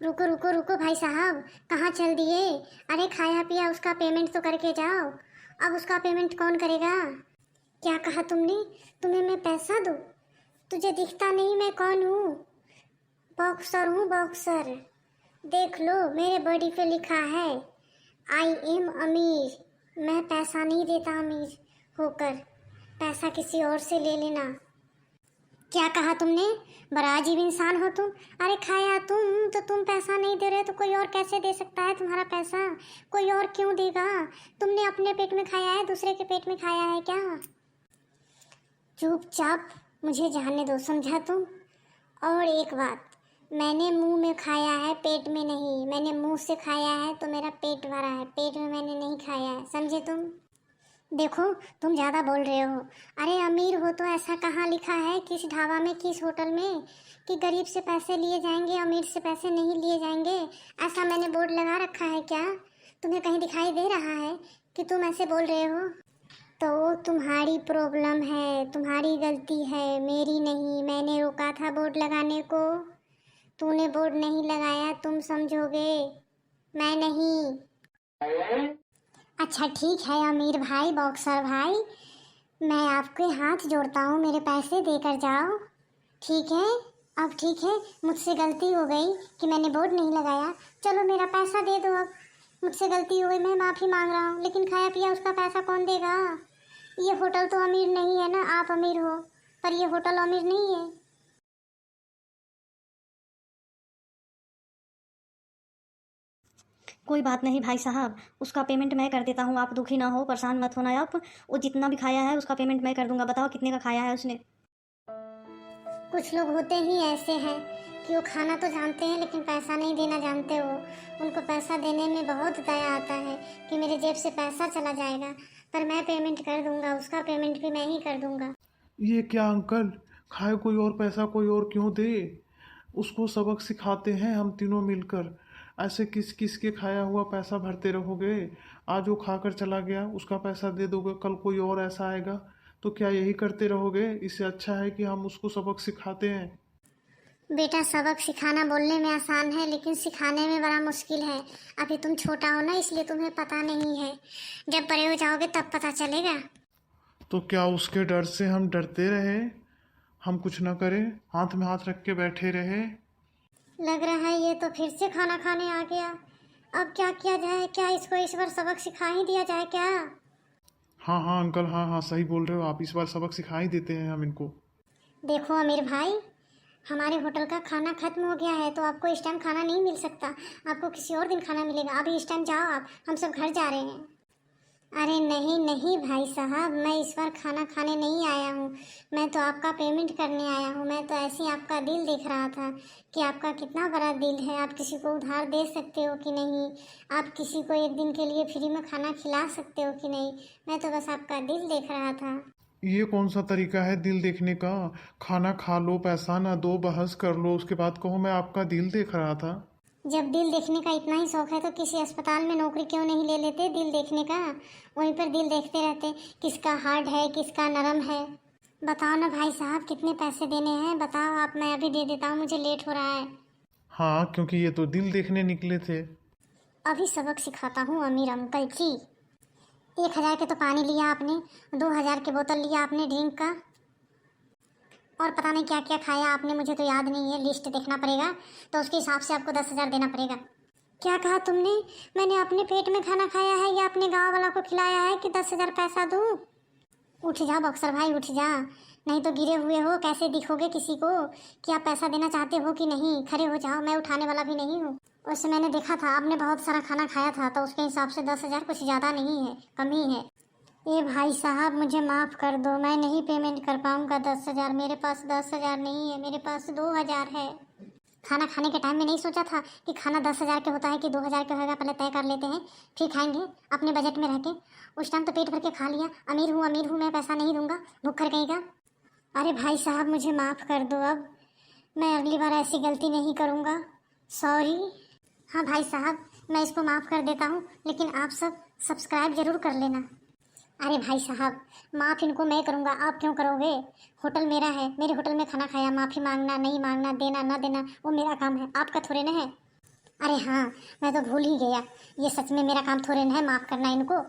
रुको रुको रुको भाई साहब, कहाँ चल दिए? अरे खाया पिया उसका पेमेंट तो करके जाओ। अब उसका पेमेंट कौन करेगा? क्या कहा तुमने? तुम्हें मैं पैसा दूँ? तुझे दिखता नहीं मैं कौन हूँ? बॉक्सर हूँ बॉक्सर। देख लो मेरे बॉडी पे लिखा है आई एम अमीर। मैं पैसा नहीं देता अमीर होकर, पैसा किसी और से ले लेना। क्या कहा तुमने? बड़ा अजीब इंसान हो तुम। अरे खाया तुम तो तुम पैसा नहीं दे रहे तो कोई और कैसे दे सकता है तुम्हारा पैसा? कोई और क्यों देगा? तुमने अपने पेट में खाया है, दूसरे के पेट में खाया है क्या? चुपचाप मुझे जाने दो, समझा तुम? और एक बात, मैंने मुंह में खाया है, पेट में नहीं। मैंने मुंह से खाया है तो मेरा पेट भरा है, पेट में मैंने नहीं खाया है, समझे तुम? देखो तुम ज़्यादा बोल रहे हो। अरे अमीर हो तो ऐसा कहाँ लिखा है किस ढाबा में, किस होटल में कि गरीब से पैसे लिए जाएंगे, अमीर से पैसे नहीं लिए जाएंगे? ऐसा मैंने बोर्ड लगा रखा है क्या? तुम्हें कहीं दिखाई दे रहा है कि तुम ऐसे बोल रहे हो? तो तुम्हारी प्रॉब्लम है, तुम्हारी गलती है, मेरी नहीं। मैंने रोका था बोर्ड लगाने को। तूने बोर्ड नहीं लगाया, तुम समझोगे, मैं नहीं। अच्छा ठीक है अमीर भाई, बॉक्सर भाई, मैं आपके हाथ जोड़ता हूँ, मेरे पैसे देकर जाओ। ठीक है, अब ठीक है, मुझसे गलती हो गई कि मैंने बोर्ड नहीं लगाया। चलो मेरा पैसा दे दो। अब मुझसे गलती हो गई, मैं माफ़ी मांग रहा हूँ, लेकिन खाया पिया उसका पैसा कौन देगा? ये होटल तो अमीर नहीं है ना, आप अमीर हो, पर ये होटल अमीर नहीं है। कोई बात नहीं भाई साहब, उसका पेमेंट मैं कर देता हूँ। आप दुखी ना हो, परेशान मत होना आप। वो जितना भी खाया है उसका पेमेंट मैं कर दूंगा। बताओ कितने का खाया है उसने? कुछ लोग होते ही ऐसे हैं कि वो खाना तो जानते हैं लेकिन पैसा नहीं देना जानते। वो उनको पैसा देने में बहुत दया आता है कि मेरे जेब से पैसा चला जाएगा, पर मैं पेमेंट कर दूंगा, उसका पेमेंट भी मैं ही कर दूंगा। ये क्या अंकल, खाए कोई और पैसा कोई और क्यों दे? उसको सबक सिखाते हैं हम तीनों मिलकर। ऐसे किस किस के खाया हुआ पैसा भरते रहोगे? आज वो खाकर चला गया, उसका पैसा दे दोगे, कल कोई और ऐसा आएगा तो क्या यही करते रहोगे? इससे अच्छा है कि हम उसको सबक सिखाते हैं। बेटा सबक सिखाना बोलने में आसान है लेकिन सिखाने में बड़ा मुश्किल है। अभी तुम छोटा हो ना, इसलिए तुम्हें पता नहीं है। जब बड़े हो जाओगे तब पता चलेगा। तो क्या उसके डर से हम डरते रहे, हम कुछ ना करें, हाथ में हाथ रख के बैठे रहे? लग रहा है ये तो फिर से खाना खाने आ गया। अब क्या किया जाए? क्या इसको इस बार सबक सिखा ही दिया जाए क्या? हाँ हाँ अंकल, हाँ हाँ सही बोल रहे हो आप, इस बार सबक सिखा ही देते हैं हम इनको। देखो अमीर भाई, हमारे होटल का खाना खत्म हो गया है तो आपको इस टाइम खाना नहीं मिल सकता। आपको किसी और दिन खाना मिलेगा। अभी इस टाइम जाओ आप, हम सब घर जा रहे हैं। अरे नहीं नहीं भाई साहब, मैं इस बार खाना खाने नहीं आया हूँ, मैं तो आपका पेमेंट करने आया हूँ। मैं तो ऐसे ही आपका दिल देख रहा था कि आपका कितना बड़ा दिल है, आप किसी को उधार दे सकते हो कि नहीं, आप किसी को एक दिन के लिए फ्री में खाना खिला सकते हो कि नहीं। मैं तो बस आपका दिल देख रहा था। ये कौन सा तरीका है दिल देखने का? खाना खा लो, पैसा ना दो, बहस कर लो, उसके बाद कहो मैं आपका दिल देख रहा था। जब दिल देखने का इतना ही शौक है तो किसी अस्पताल में नौकरी क्यों नहीं ले लेते दिल देखने का? वहीं पर दिल देखते रहते, किसका हार्ड है किसका नरम है। बताओ ना भाई साहब, कितने पैसे देने हैं बताओ आप, मैं अभी दे देता हूँ, मुझे लेट हो रहा है। हाँ, क्योंकि ये तो दिल देखने निकले थे। अभी सबक सिखाता हूँ अमीर अंकल जी। 1,000 के तो पानी लिया आपने, 2,000 के बोतल लिया आपने ड्रिंक का, और पता नहीं क्या क्या खाया आपने, मुझे तो याद नहीं है, लिस्ट देखना पड़ेगा, तो उसके हिसाब से आपको 10,000 देना पड़ेगा। क्या कहा तुमने? मैंने अपने पेट में खाना खाया है या अपने गांव वाला को खिलाया है कि 10,000 पैसा दूँ? उठ जा बॉक्सर भाई, उठ जा, नहीं तो गिरे हुए हो, कैसे दिखोगे किसी को कि आप पैसा देना चाहते हो कि नहीं। खड़े हो जाओ, मैं उठाने वाला भी नहीं हूँ। वैसे मैंने देखा था आपने बहुत सारा खाना खाया था, तो उसके हिसाब से 10,000 कुछ ज़्यादा नहीं है, कम ही है। ये भाई साहब मुझे माफ़ कर दो, मैं नहीं पेमेंट कर पाऊँगा 10,000। मेरे पास 10,000 नहीं है, मेरे पास 2,000 है। खाना खाने के टाइम में नहीं सोचा था कि खाना 10,000 के होता है कि 2,000 के होगा, पहले तय कर लेते हैं फिर खाएंगे अपने बजट में रह के। उस टाइम तो पेट भर के खा लिया। अमीर हूँ मैं, पैसा नहीं दूंगा, भूखर कहेगा। अरे भाई साहब मुझे माफ़ कर दो, अब मैं अगली बार ऐसी गलती नहीं करूँगा, सॉरी। हाँ भाई साहब, मैं इसको माफ़ कर देता हूँ, लेकिन आप सब सब्सक्राइब ज़रूर कर लेना। अरे भाई साहब, माफ़ इनको मैं करूँगा, आप क्यों करोगे? होटल मेरा है, मेरे होटल में खाना खाया, माफ़ी मांगना नहीं मांगना, देना ना देना वो मेरा काम है, आपका थोड़े ना है। अरे हाँ, मैं तो भूल ही गया। ये सच में मेरा काम थोड़े ना है माफ़ करना इनको।